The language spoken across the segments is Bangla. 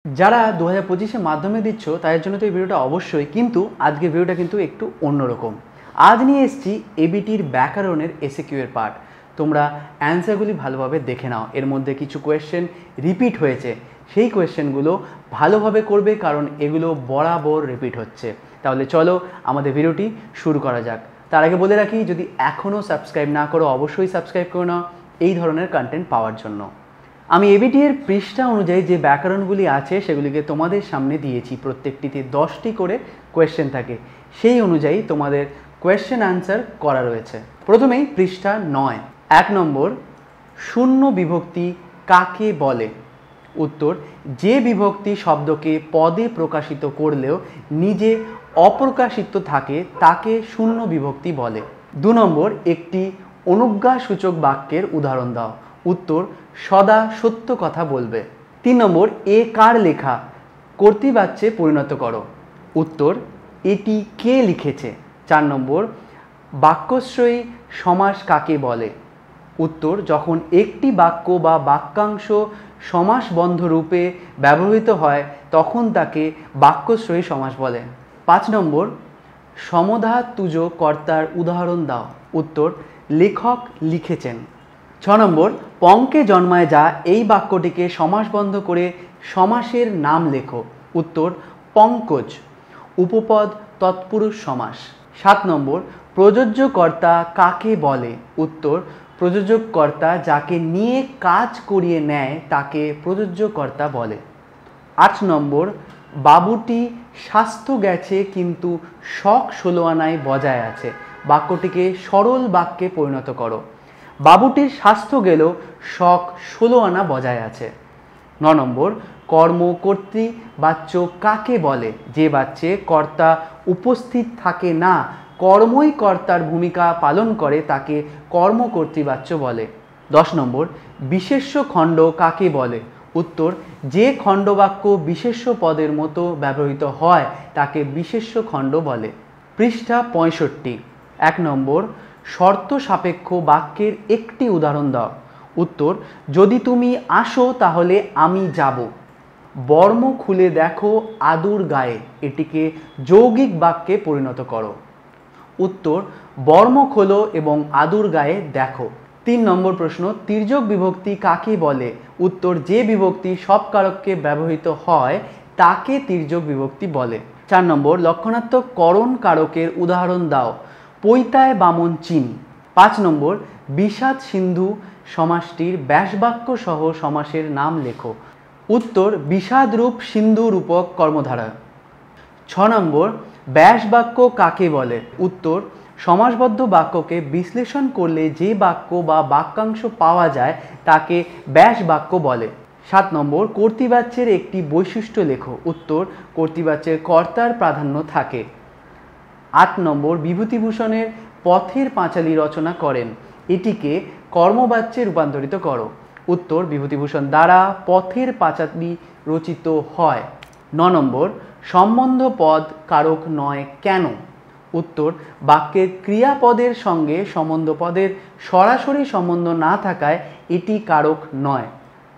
যারা 2025-এ মাধ্যমিক দিচ্ছ তাদের জন্য তো এই ভিডিওটা অবশ্যই, কিন্তু আজকের ভিডিওটা কিন্তু একটু অন্যরকম। আজ নিয়ে এসেছি এবিটির ব্যাকরণের এসএকিউ এর পার্ট। তোমরা অ্যান্সারগুলি ভালোভাবে দেখে নাও। এর মধ্যে কিছু কোয়েশ্চেন রিপিট হয়েছে, সেই কোয়েশ্চেনগুলো ভালোভাবে করবে, কারণ এগুলো বরাবর রিপিট হচ্ছে। তাহলে চলো আমাদের ভিডিওটি শুরু করা যাক। তার আগে বলে রাখি, যদি এখনও সাবস্ক্রাইব না করো অবশ্যই সাবস্ক্রাইব করে নাও এই ধরনের কন্টেন্ট পাওয়ার জন্য। আমি এবিটি এর পৃষ্ঠা অনুযায়ী যে ব্যাকরণগুলি আছে সেগুলিকে তোমাদের সামনে দিয়েছি। প্রত্যেকটিতে 10টি করে কোয়েশ্চেন থাকে, সেই অনুযায়ী তোমাদের কোয়েশ্চেন আনসার করা রয়েছে। প্রথমেই পৃষ্ঠা 9। 1 নম্বর, শূন্য বিভক্তি কাকে বলে? উত্তর, যে বিভক্তি শব্দকে পদে প্রকাশিত করলেও নিজে অপ্রকাশিত থাকে তাকে শূন্য বিভক্তি বলে। 2 নম্বর, একটি অনুজ্ঞাসূচক বাক্যের উদাহরণ দাও। উত্তর, সদা সত্য কথা বলবে। 3 নম্বর, এ কার লেখা? কর্তৃবাচ্যে পরিণত করো। উত্তর, এটি কে লিখেছে? 4 নম্বর, বাক্যাশ্রয়ী সমাস কাকে বলে? উত্তর, যখন একটি বাক্য বা বাক্যাংশ সমাসবন্ধ রূপে ব্যবহৃত হয় তখন তাকে বাক্যাশ্রয়ী সমাস বলে। 5 নম্বর, সমধাতুজ কর্তার উদাহরণ দাও। উত্তর, লেখক লিখেছেন। 6 নম্বর, পঙ্কে জন্মায় যা এই বাক্যটিকে সমাসবন্ধ করে সমাসের নাম লেখো। উত্তর, পঙ্কজ। উপপদ তৎপুরুষ সমাস। 7 নম্বর, প্রযোজ্য কর্তা কাকে বলে? উত্তর, প্রযোজক কর্তা যাকে নিয়ে কাজ করিয়ে নেয় তাকে প্রযোজ্য কর্তা বলে। 8 নম্বর, বাবুটি স্বাস্থ্য গেছে কিন্তু শখ 16 আনায় বজায় আছে। বাক্যটিকে সরল বাক্যে পরিণত করো। বাবুটির স্বাস্থ্য গেল, শখ 16 আনা বজায় আছে। 9 নম্বর, কর্ম কর্তৃবাচ্য কাকে বলে? যে বাচ্যে কর্তা উপস্থিত থাকে না, কর্মই কর্তার ভূমিকা পালন করে তাকে কর্মকর্তৃবাচ্য বলে। 10 নম্বর, বিশেষ্য খণ্ড কাকে বলে? উত্তর, যে খণ্ডবাক্য বিশেষ্য পদের মতো ব্যবহৃত হয় তাকে বিশেষ্য খণ্ড বলে। পৃষ্ঠা 65। 1 নম্বর, শর্ত সাপেক্ষ বাক্যের একটি উদাহরণ দাও। উত্তর, যদি তুমি আসো তাহলে আমি যাব। বর্ম খুলে দেখো আদুর গায়ে, এটিকে যৌগিক বাক্যে পরিণত করো। উত্তর, বর্ম খোলো এবং আদুর গায়ে দেখো। 3 নম্বর প্রশ্ন, তির্যক বিভক্তি কাকে বলে? উত্তর, যে বিভক্তি সব কারককে ব্যবহৃত হয় তাকে তির্যক বিভক্তি বলে। 4 নম্বর, লক্ষণাত্মক করণ কারকের উদাহরণ দাও। পৈতায় বামন চিনি। 5 নম্বর, বিষাদ সিন্ধু সমাসটির ব্যাসবাক্য সহ সমাসের নাম লেখো। উত্তর, বিষাদরূপ সিন্ধু রূপক কর্মধারা। 6 নম্বর, ব্যাসবাক্য কাকে বলে? উত্তর, সমাসবদ্ধ বাক্যকে বিশ্লেষণ করলে যে বাক্য বা বাক্যাংশ পাওয়া যায় তাকে ব্যাসবাক্য বলে। 7 নম্বর, কর্তৃবাচ্যের একটি বৈশিষ্ট্য লেখো। উত্তর, কর্তৃবাচ্যের কর্তার প্রাধান্য থাকে। 8 নম্বর, বিভূতিভূষণের পথের পাঁচালী রচনা করেন, এটিকে কর্মবাচ্যে রূপান্তরিত করো। উত্তর, বিভূতিভূষণ দ্বারা পথের পাঁচালী রচিত হয়। 9 নম্বর, সম্বন্ধ পদ কারক নয় কেন? উত্তর, বাক্যের ক্রিয়াপদের সঙ্গে সম্বন্ধ পদের সরাসরি সম্বন্ধ না থাকায় এটি কারক নয়।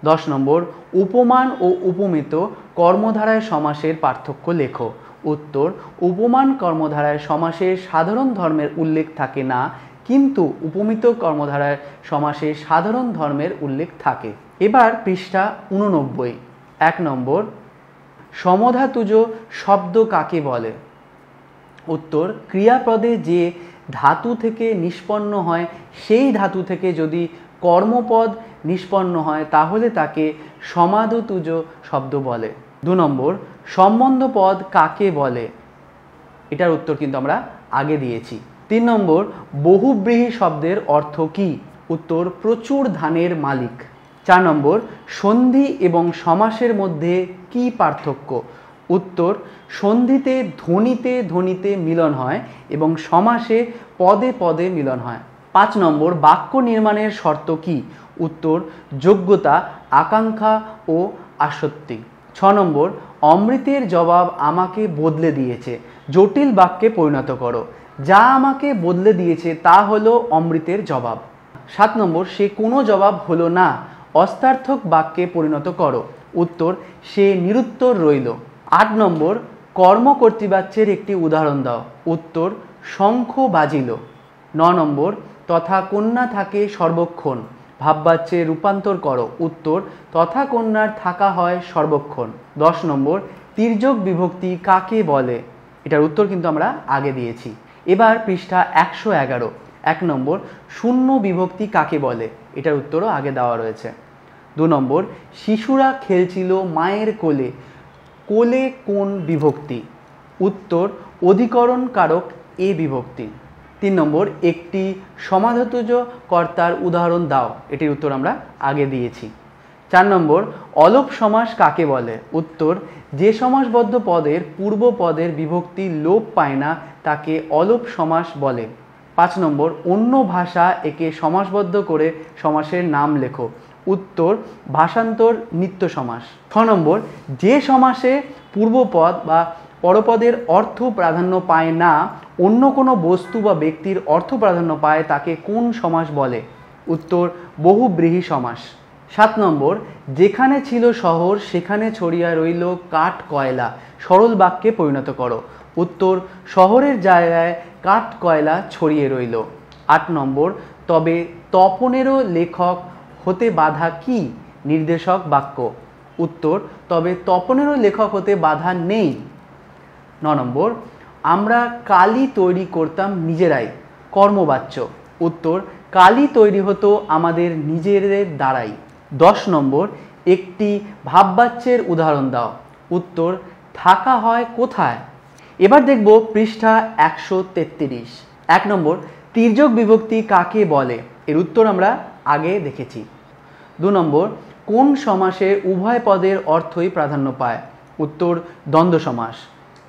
10 নম্বর, উপমান ও উপমিত কর্মধারায় সমাসের পার্থক্য লেখো। উত্তর, উপমান কর্মধারায় সমাসের সাধারণ ধর্মের উল্লেখ থাকে না, কিন্তু উপমিত কর্মধারায় সমাসের সাধারণ ধর্মের উল্লেখ থাকে। এবার পৃষ্ঠা 89। 1 নম্বর, সমধাতুজ শব্দ কাকে বলে? উত্তর, ক্রিয়াপদে যে ধাতু থেকে নিষ্পন্ন হয় সেই ধাতু থেকে যদি কর্মপদ নিষ্পন্ন হয় তাহলে তাকে সমাধতুজ শব্দ বলে। 2 নম্বর, সম্বন্ধ পদ কাকে বলে? এটার উত্তর কিন্তু আমরা আগে দিয়েছি। 3 নম্বর, বহুব্রীহি শব্দের অর্থ কি? উত্তর, প্রচুর ধানের মালিক। 4 নম্বর, সন্ধি এবং সমাসের মধ্যে কি পার্থক্য? উত্তর, সন্ধিতে ধ্বনিতে ধ্বনিতে মিলন হয় এবং সমাসে পদে পদে মিলন হয়। 5 নম্বর, বাক্য নির্মাণের শর্ত কি? উত্তর, যোগ্যতা, আকাঙ্ক্ষা ও আসক্তি। 6 নম্বর, অমৃতের জবাব আমাকে বদলে দিয়েছে, জটিল বাক্যে পরিণত করো। যা আমাকে বদলে দিয়েছে তা হলো অমৃতের জবাব। 7 নম্বর, সে কোনো জবাব হলো না, অস্তার্থক বাক্যে পরিণত করো। উত্তর সে নিরুত্তর রইল। 8 নম্বর কর্মকর্তৃবাচ্যের একটি উদাহরণ দাও। উত্তর শঙ্খ বাজিল। 9 নম্বর তথা কন্যা থাকে সর্বক্ষণ, ভাববাচ্যে রূপান্তর করো। উত্তর তথা কন্যার থাকা হয় সর্বক্ষণ। 10 নম্বর তির্যক বিভক্তি কাকে বলে? এটার উত্তর কিন্তু আমরা আগে দিয়েছি। এবার পৃষ্ঠা 111। 1 নম্বর শূন্য বিভক্তি কাকে বলে? এটার উত্তরও আগে দেওয়া রয়েছে। 2 নম্বর শিশুরা খেলছিল মায়ের কোলে, কোলে কোন বিভক্তি? উত্তর অধিকরণ কারক এ বিভক্তি। 3 নম্বর একটি সমাধাতুজ কর্তার উদাহরণ দাও। এটির উত্তর আমরা আগে দিয়েছি। 4 নম্বর অলোপ সমাস কাকে বলে? উত্তর যে সমাসবদ্ধ পদের পূর্ব পদের বিভক্তি লোপ পায় না তাকে অলোপ সমাস বলে। 5 নম্বর অন্য ভাষা একে সমাসবদ্ধ করে সমাসের নাম লেখো। উত্তর ভাষান্তর নিত্য সমাস। 6 নম্বর যে সমাসে পূর্বপদ বা পরপদের অর্থ প্রাধান্য পায় না, অন্য কোনো বস্তু বা ব্যক্তির অর্থ প্রাধান্য পায় তাকে কোন সমাস বলে? উত্তর বহুব্রীহি সমাস। 7 নম্বর যেখানে ছিল শহর সেখানে ছড়িয়া রইল কাঠ কয়লা, সরল বাক্যে পরিণত করো। উত্তর শহরের জায়গায় কাঠ কয়লা ছড়িয়ে রইল। 8 নম্বর তবে তপনেরও লেখক হতে বাধা কি? নির্দেশক বাক্য। উত্তর তবে তপনেরও লেখক হতে বাধা নেই। 9 নম্বর আমরা কালি তৈরি করতাম নিজেরাই, কর্মবাচ্য। উত্তর কালি তৈরি হতো আমাদের নিজেদের দ্বারাই। 10 নম্বর একটি ভাববাচ্যের উদাহরণ দাও। উত্তর থাকা হয় কোথায়? এবার দেখব পৃষ্ঠা 133। 1 নম্বর তির্যক বিভক্তি কাকে বলে? এর উত্তর আমরা আগে দেখেছি। 2 নম্বর কোন সমাসে উভয় পদের অর্থই প্রাধান্য পায়? উত্তর দ্বন্দ্ব সমাস।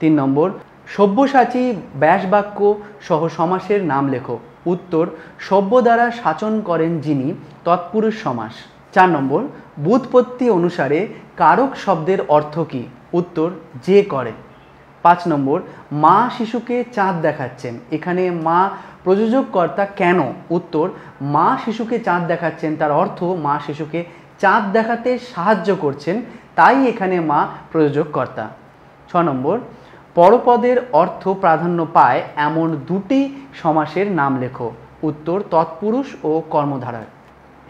3 নম্বর সব্যসাচী ব্যাসবাক্য সহ সমাসের নাম লেখো। উত্তর সভ্য দ্বারা শাসন করেন যিনি, তৎপুরুষ সমাস। 4 নম্বর ব্যুৎপত্তি অনুসারে কারক শব্দের অর্থ কী? উত্তর যে করে। 5 নম্বর মা শিশুকে চাঁদ দেখাচ্ছেন, এখানে মা প্রযোজক কর্তা কেন? উত্তর মা শিশুকে চাঁদ দেখাচ্ছেন তার অর্থ মা শিশুকে চাঁদ দেখাতে সাহায্য করছেন, তাই এখানে মা প্রযোজক কর্তা। 6 নম্বর পরপদের অর্থ প্রাধান্য পায় এমন দুটি সমাসের নাম লেখো। উত্তর তৎপুরুষ ও কর্মধারয়।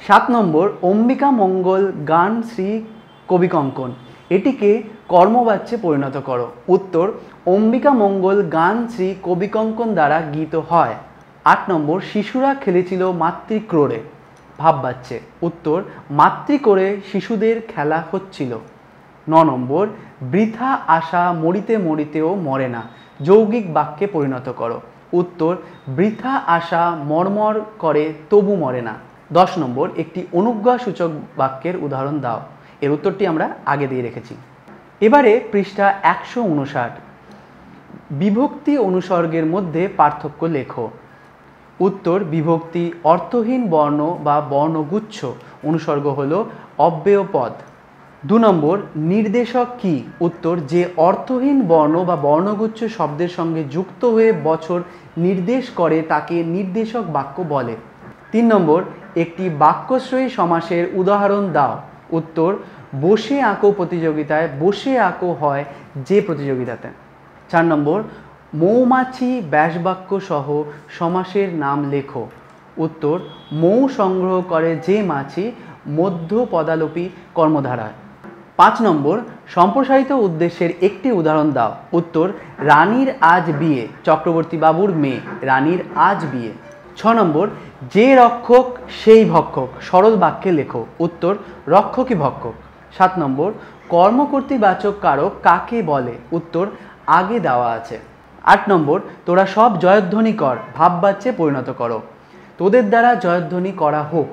7 নম্বর অম্বিকা মঙ্গল গান শ্রী কবিকঙ্কন, এটিকে কর্মবাচ্যে পরিণত করো। উত্তর অম্বিকা মঙ্গল গান শ্রী কবিকঙ্কন দ্বারা গীত হয়। 8 নম্বর শিশুরা খেলেছিল মাতৃক্রোড়ে, ভাববাচ্যে। উত্তর মাতৃক্রোড়ে শিশুদের খেলা হচ্ছিল। 9 নম্বর বৃথা আশা মরিতে মরিতেও মরে না, যৌগিক বাক্যে পরিণত করো। উত্তর বৃথা আশা মরমর করে তবু মরে না। 10 নম্বর একটি অনুজ্ঞাসূচক বাক্যের উদাহরণ দাও। এর উত্তরটি আমরা আগে দিয়ে রেখেছি। এবারে পৃষ্ঠা 159। বিভক্তি অনুসর্গের মধ্যে পার্থক্য লেখো। উত্তর বিভক্তি অর্থহীন বর্ণ বা বর্ণগুচ্ছ, অনুসর্গ হলো অব্যয় পদ। 2 নম্বর নির্দেশক কি? উত্তর যে অর্থহীন বর্ণ বা বর্ণগুচ্ছ শব্দের সঙ্গে যুক্ত হয়ে বছর নির্দেশ করে তাকে নির্দেশক বাক্য বলে। 3 নম্বর একটি বাক্যশ্রয়ী সমাসের উদাহরণ দাও। উত্তর বসে আঁকো প্রতিযোগিতায় বসে আঁকো হয় যে প্রতিযোগিতাতে। 4 নম্বর মৌমাছি ব্যাসবাক্য সহ সমাসের নাম লেখো। উত্তর মৌ সংগ্রহ করে যে মাছি, মধ্য পদালোপী কর্মধারায়। 5 নম্বর সম্প্রসারিত উদ্দেশ্যের একটি উদাহরণ দাও। উত্তর রানীর আজ বিয়ে, চক্রবর্তী বাবুর মেয়ে, রানীর আজ বিয়ে। 6 নম্বর যে রক্ষক সেই ভক্ষক, সরল বাক্যে লেখো। উত্তর রক্ষকই ভক্ষক। 7 নম্বর কর্মকর্তৃবাচক কারক কাকে বলে? উত্তর আগে দেওয়া আছে। 8 নম্বর তোরা সব জয়ধ্বনি কর, ভাববাচ্যে পরিণত করো। তোদের দ্বারা জয়ধ্বনি করা হোক।